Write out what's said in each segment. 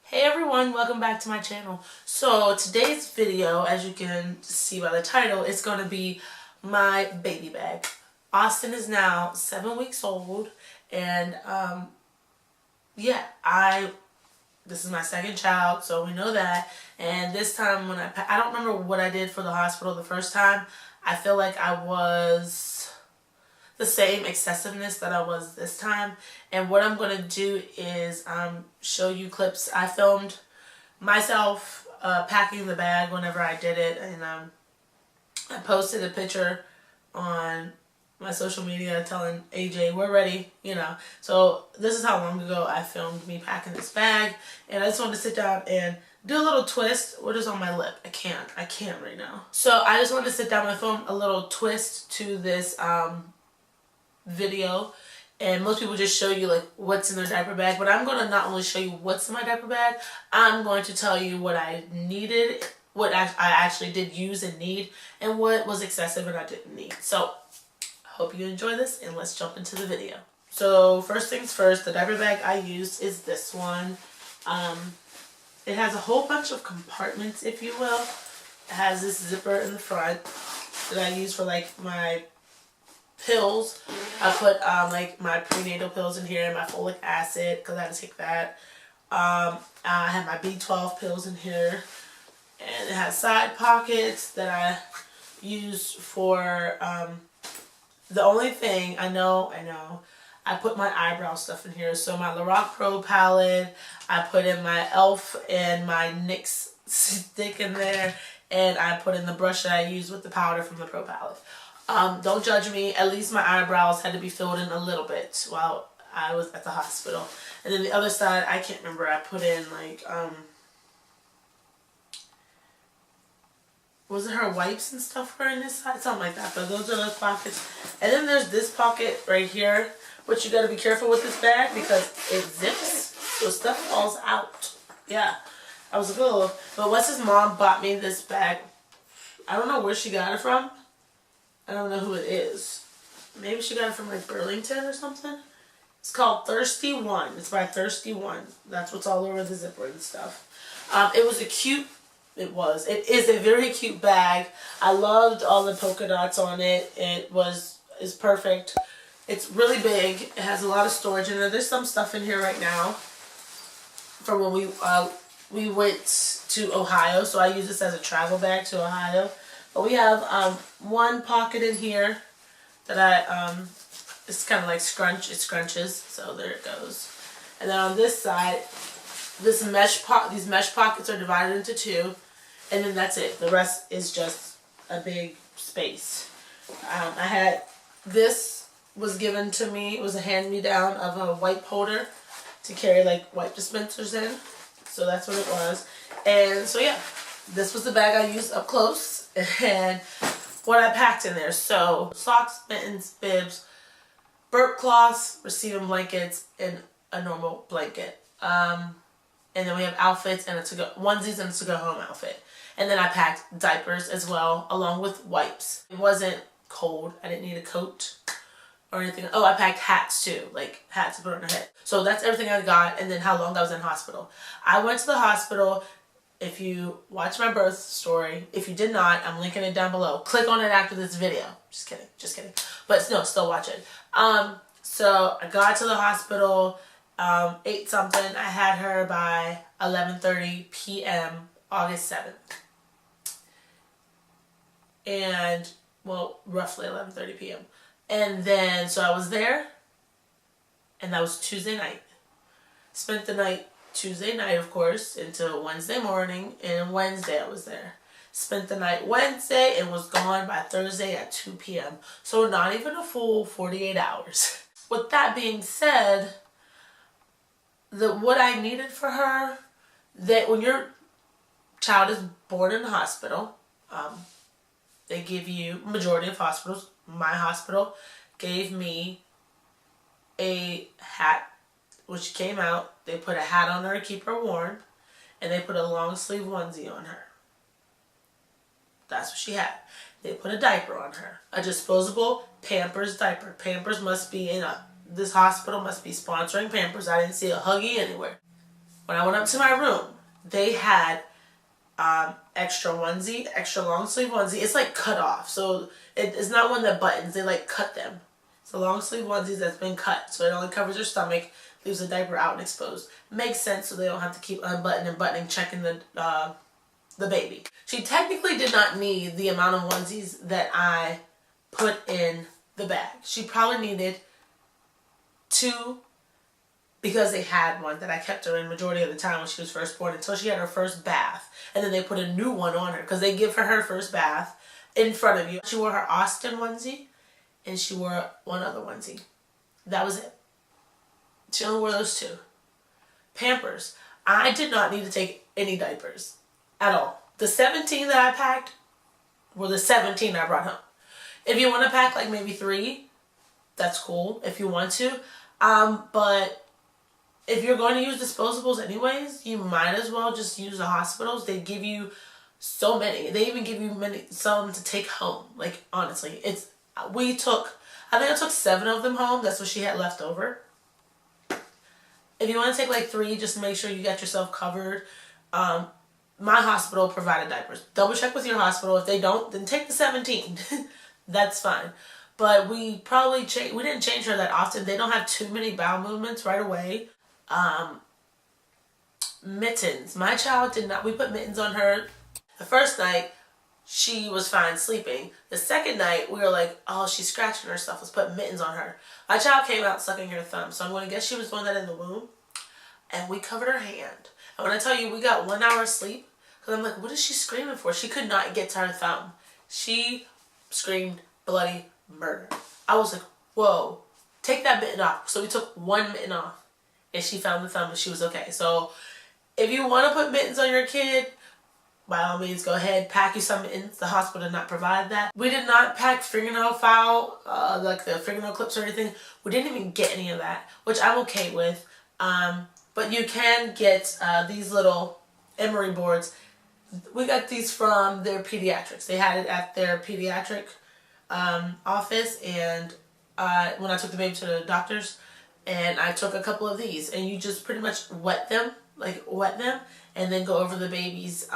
Hey everyone, welcome back to my channel. So today's video, as you can see by the title, is going to be my baby bag. Austin is now 7 weeks old, and this is my second child, so we know that. And this time when I don't remember what I did for the hospital the first time. I feel like I was the same excessiveness that I was this time. And what I'm going to do is show you clips. I filmed myself packing the bag whenever I did it, and I posted a picture on my social media telling AJ we're ready, you know. So this is how long ago I filmed me packing this bag, and I just wanted to sit down and do a little twist. What is on my lip? I can't right now. So I just wanted to sit down and film a little twist to this video. And most people just show you like what's in their diaper bag, but I'm going to not only show you what's in my diaper bag, I'm going to tell you what I needed, what I actually did use and need, and what was excessive and I didn't need. So I hope you enjoy this, and let's jump into the video. So first things first, the diaper bag I used is this one. It has a whole bunch of compartments, if you will. It has this zipper in the front that I use for like my pills. I put like my prenatal pills in here and my folic acid because I had to take that. I have my B12 pills in here, and it has side pockets that I use for the only thing I know I put my eyebrow stuff in here. So my Lorac Pro palette, I put in my e.l.f. and my NYX stick in there, and I put in the brush that I use with the powder from the Pro palette. Don't judge me. At least my eyebrows had to be filled in a little bit while I was at the hospital. And then the other side, I can't remember. I put in like, was it her wipes and stuff were in this side? Something like that. But those are those pockets. And then there's this pocket right here, which you got to be careful with this bag because it zips, so stuff falls out. Yeah, I was like, oh. But Wes's mom bought me this bag. I don't know where she got it from. I don't know who it is. Maybe she got it from like Burlington or something. It's called Thirsty One. It's by Thirsty One. It's what's all over the zipper and stuff. It is a very cute bag. I loved all the polka dots on it. It's perfect. It's really big. It has a lot of storage in there. There's some stuff in here right now from when we went to Ohio. So I use this as a travel bag to Ohio. But we have one pocket in here that it's kind of like it scrunches, so there it goes. And then on this side, these mesh pockets are divided into two, and then that's it. The rest is just a big space. This was given to me. It was a hand-me-down of a wipe holder to carry like wipe dispensers in. So that's what it was. And so yeah, this was the bag I used up close, and what I packed in there. So socks, mittens, bibs, burp cloths, receiving blankets, and a normal blanket. And then we have outfits and onesies and a to-go home outfit. And then I packed diapers as well, along with wipes. It wasn't cold. I didn't need a coat or anything. Oh, I packed hats too, like hats to put on your head. So that's everything I got, and then how long I was in hospital. I went to the hospital. If you watch my birth story, if you did not, I'm linking it down below. Click on it after this video. Just kidding. But no, still watch it. So I got to the hospital, ate something. I had her by 11:30 p.m. August 7th. And, well, roughly 11:30 p.m. And then, so I was there, and that was Tuesday night. Spent the night Tuesday night, of course, until Wednesday morning, and Wednesday I was there. Spent the night Wednesday and was gone by Thursday at 2 p.m. So not even a full 48 hours. With that being said, what I needed for her, that when your child is born in the hospital, they give you, majority of hospitals, my hospital gave me a hat. When she came out, they put a hat on her to keep her warm, and they put a long sleeve onesie on her. That's what she had. They put a diaper on her, a disposable Pampers diaper. Pampers must be this hospital must be sponsoring Pampers. I didn't see a Huggy anywhere. When I went up to my room, they had extra onesie, extra long sleeve onesie. It's like cut off, so it's not one that buttons. They like cut them. It's a long sleeve onesie that's been cut, so it only covers your stomach, leaves the diaper out and exposed. Makes sense, so they don't have to keep unbuttoning and buttoning, checking the baby. She technically did not need the amount of onesies that I put in the bag. She probably needed 2, because they had one that I kept her in majority of the time when she was first born until she had her first bath. And then they put a new one on her because they give her first bath in front of you. She wore her Austin onesie and she wore one other onesie. That was it. She only wore those 2. Pampers. I did not need to take any diapers at all. The 17 that I packed were the 17 I brought home. If you want to pack like maybe 3, that's cool if you want to. But if you're going to use disposables anyways, you might as well just use the hospitals. They give you so many. They even give you some to take home. Like, honestly, I think I took 7 of them home. That's what she had left over. If you want to take like 3, just make sure you got yourself covered. My hospital provided diapers. Double check with your hospital. If they don't, then take the 17. That's fine. But we didn't change her that often. They don't have too many bowel movements right away. Mittens. My child did not. We put mittens on her. The first night, she was fine sleeping. The second night, we were like, oh, she's scratching herself. Let's put mittens on her. My child came out sucking her thumb. So I'm going to guess she was doing that in the womb. And we covered her hand. And when I tell you we got 1 hour sleep, because I'm like, what is she screaming for? She could not get to her thumb. She screamed bloody murder. I was like, whoa, take that mitten off. So we took 1 mitten off. And she found the thumb and she was okay. So if you want to put mittens on your kid, by all means, go ahead, pack you some mittens. The hospital did not provide that. We did not pack fingernail file, like the fingernail clips or anything. We didn't even get any of that, which I'm okay with. But you can get these little emery boards. We got these from their pediatrics. They had it at their pediatric office, and when I took the baby to the doctor's, and I took a couple of these, and you just pretty much wet them, and then go over the baby's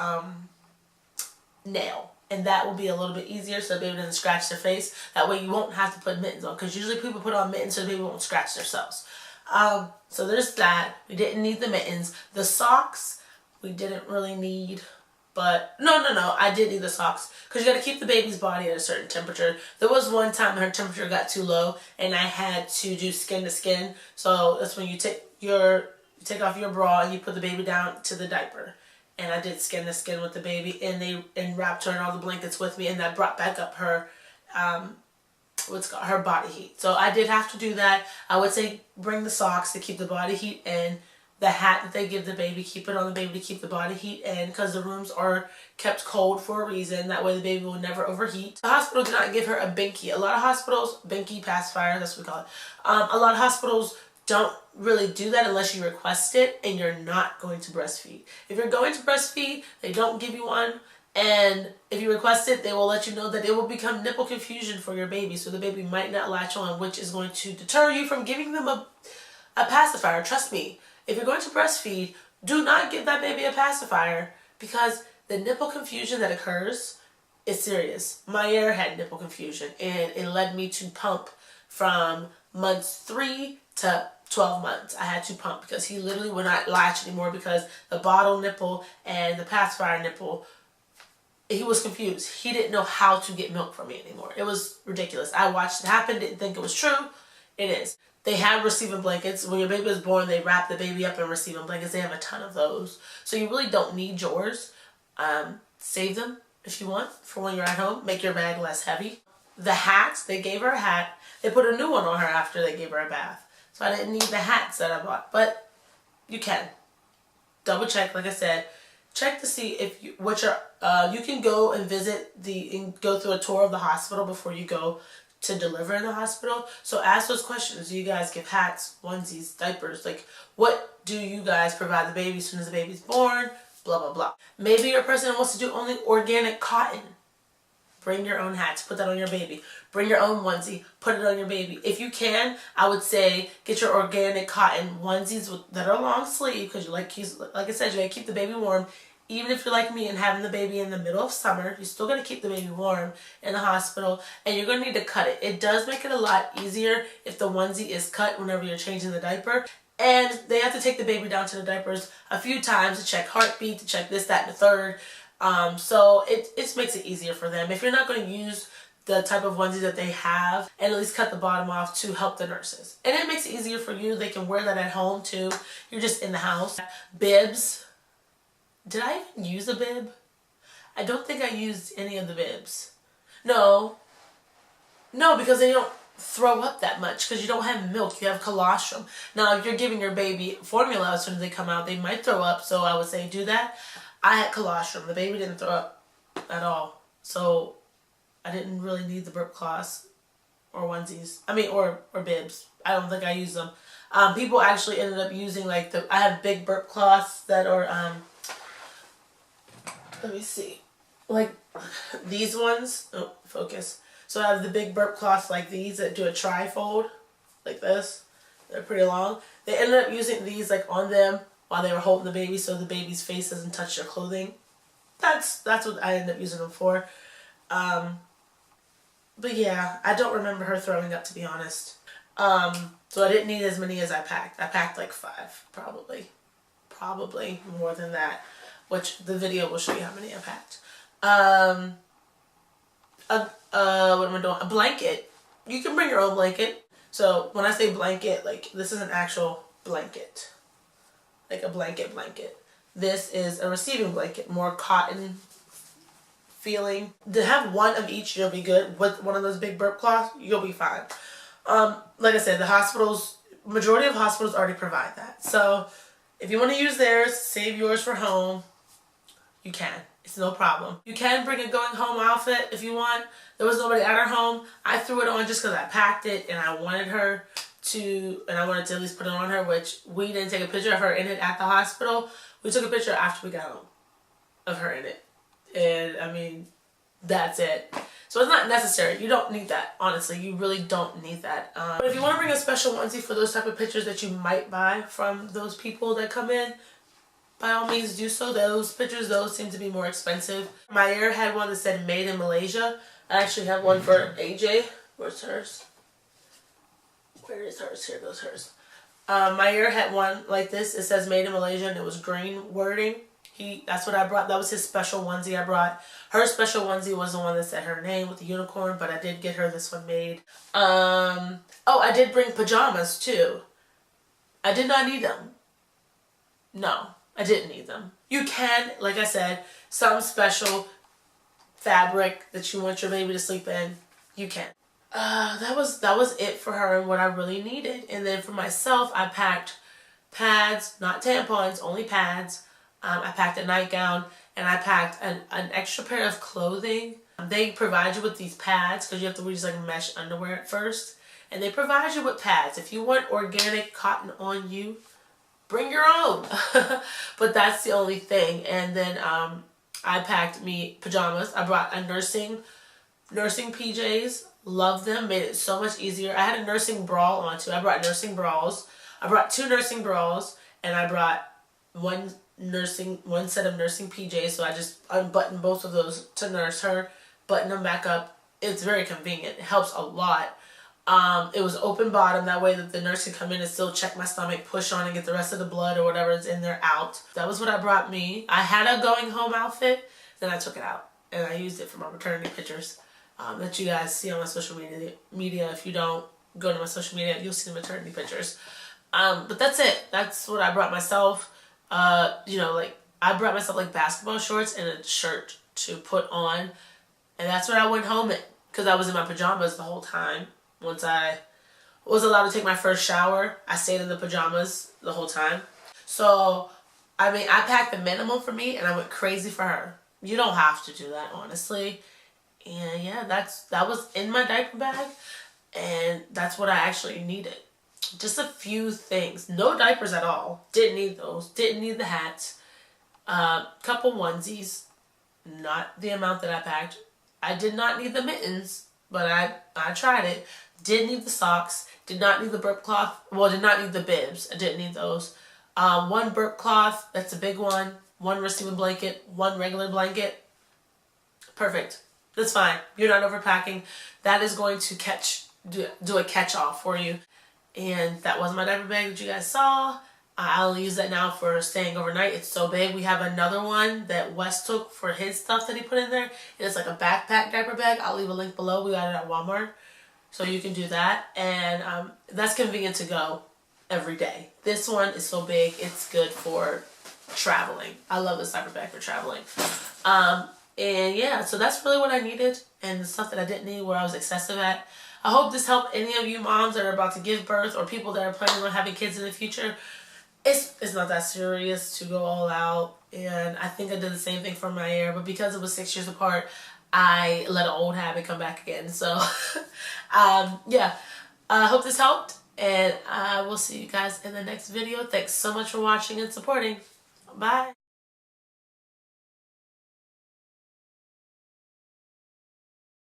nail. And that will be a little bit easier so the baby doesn't scratch their face. That way you won't have to put mittens on, because usually people put on mittens so the baby won't scratch themselves. So there's that. We didn't need the mittens. The socks, we didn't really need. But no, I did need the socks because you got to keep the baby's body at a certain temperature. There was one time her temperature got too low and I had to do skin to skin. So that's when you take off your bra and you put the baby down to the diaper. And I did skin to skin with the baby, and wrapped her in all the blankets with me, and that brought back up her her body heat. So I did have to do that. I would say bring the socks to keep the body heat in. The hat that they give the baby, keep it on the baby to keep the body heat in, because the rooms are kept cold for a reason. That way the baby will never overheat. The hospital did not give her a binky. A lot of hospitals, binky, pacifier, that's what we call it. A lot of hospitals don't really do that unless you request it and you're not going to breastfeed. If you're going to breastfeed, they don't give you one. And if you request it, they will let you know that it will become nipple confusion for your baby. So the baby might not latch on, which is going to deter you from giving them a pacifier. Trust me. If you're going to breastfeed, do not give that baby a pacifier, because the nipple confusion that occurs is serious. Maya had nipple confusion, and it led me to pump from months 3 to 12 months. I had to pump because he literally would not latch anymore, because the bottle nipple and the pacifier nipple, he was confused. He didn't know how to get milk from me anymore. It was ridiculous. I watched it happen, didn't think it was true. It is. They have receiving blankets. When your baby is born, they wrap the baby up in receiving blankets. They have a ton of those. So you really don't need yours. Save them if you want for when you're at home. Make your bag less heavy. The hats, they gave her a hat. They put a new one on her after they gave her a bath. So I didn't need the hats that I bought. But you can. Double check, like I said. Check to see if you can go and go through a tour of the hospital before you go to deliver in the hospital. So ask those questions. Do you guys give hats, onesies, diapers? Like, what do you guys provide the baby as soon as the baby's born? Blah, blah, blah. Maybe your person wants to do only organic cotton. Bring your own hats, put that on your baby. Bring your own onesie, put it on your baby. If you can, I would say get your organic cotton onesies that are long sleeve, because like I said, you gotta keep the baby warm. Even if you're like me and having the baby in the middle of summer, you're still going to keep the baby warm in the hospital, and you're going to need to cut it. It does make it a lot easier if the onesie is cut whenever you're changing the diaper. And they have to take the baby down to the diapers a few times to check heartbeat, to check this, that, and the third. So it makes it easier for them. If you're not going to use the type of onesie that they have, and at least cut the bottom off to help the nurses. And it makes it easier for you. They can wear that at home too. You're just in the house. Bibs. Did I even use a bib? I don't think I used any of the bibs. No, because they don't throw up that much because you don't have milk. You have colostrum. Now, if you're giving your baby formula as soon as they come out, they might throw up. So I would say do that. I had colostrum. The baby didn't throw up at all. So I didn't really need the burp cloths or onesies. I mean, or bibs. I don't think I used them. People actually ended up using I have big burp cloths that are, let me see. Like these ones. Oh, focus. So I have the big burp cloths like these that do a tri-fold. Like this. They're pretty long. They ended up using these on them while they were holding the baby so the baby's face doesn't touch their clothing. That's what I ended up using them for. But yeah, I don't remember her throwing up, to be honest. So I didn't need as many as I packed. I packed like 5, probably. Probably more than that. Which the video will show you how many I packed. What am I doing? A blanket. You can bring your own blanket. So when I say blanket, this is an actual blanket. Like a blanket. This is a receiving blanket. More cotton feeling. To have one of each, you'll be good. With one of those big burp cloths, you'll be fine. Like I said, majority of hospitals already provide that. So if you want to use theirs, save yours for home, you can. It's no problem. You can bring a going home outfit if you want. There was nobody at our home. I threw it on just because I packed it and I wanted to at least put it on her, which we didn't take a picture of her in it at the hospital. We took a picture after we got home of her in it. And I mean, that's it. So it's not necessary. You don't need that, honestly. You really don't need that. But if you want to bring a special onesie for those type of pictures that you might buy from those people that come in, by all means do so. Those seem to be more expensive. Meyer had one that said made in Malaysia. I actually have one for AJ. Where's hers? Where is hers? Here goes hers. Meyer had one like this. It says made in Malaysia and it was green wording. That's what I brought. That was his special onesie I brought. Her special onesie was the one that said her name with the unicorn, but I did get her this one made. Oh, I did bring pajamas too. I did not need them. No, I didn't need them. You can, like I said, some special fabric that you want your baby to sleep in, you can. That was it for her and what I really needed. And then for myself, I packed pads, not tampons, only pads. I packed a nightgown and I packed an extra pair of clothing. They provide you with these pads because you have to wear just mesh underwear at first. And they provide you with pads. If you want organic cotton on you, bring your own. But that's the only thing. And then I packed me pajamas. I brought a nursing PJs. Love them. Made it so much easier. I had a nursing bra on too. I brought nursing bras. I brought 2 nursing bras and I brought one set of nursing PJs. So I just unbuttoned both of those to nurse her, button them back up. It's very convenient. It helps a lot. It was open bottom, that way that the nurse can come in and still check my stomach, push on and get the rest of the blood or whatever is in there out. That was what I brought me. I had a going home outfit, then I took it out and I used it for my maternity pictures that you guys see on my social media. If you don't go to my social media, you'll see the maternity pictures. But that's it. That's what I brought myself. I brought myself basketball shorts and a shirt to put on, and that's what I went home in because I was in my pajamas the whole time. Once I was allowed to take my first shower, I stayed in the pajamas the whole time. So, I mean, I packed the minimum for me and I went crazy for her. You don't have to do that, honestly. And yeah, that was in my diaper bag and that's what I actually needed. Just a few things. No diapers at all. Didn't need those. Didn't need the hats. Couple onesies. Not the amount that I packed. I did not need the mittens, but I tried it. Did need the socks. Did not need the burp cloth. Well, did not need the bibs. I didn't need those. One burp cloth. That's a big one. One receiving blanket. One regular blanket. Perfect. That's fine. You're not overpacking. That is going to do a catch-all for you. And that was my diaper bag that you guys saw. I'll use that now for staying overnight. It's so big. We have another one that Wes took for his stuff that he put in there. It's like a backpack diaper bag. I'll leave a link below. We got it at Walmart. So you can do that. And that's convenient to go every day. This one is so big. It's good for traveling. I love this diaper bag for traveling. And yeah, so that's really what I needed. And the stuff that I didn't need where I was excessive at. I hope this helped any of you moms that are about to give birth or people that are planning on having kids in the future. It's not that serious to go all out, and I think I did the same thing for my hair, but because it was 6 years apart, I let an old habit come back again. So yeah, I hope this helped, and I will see you guys in the next video. Thanks so much for watching and supporting. Bye.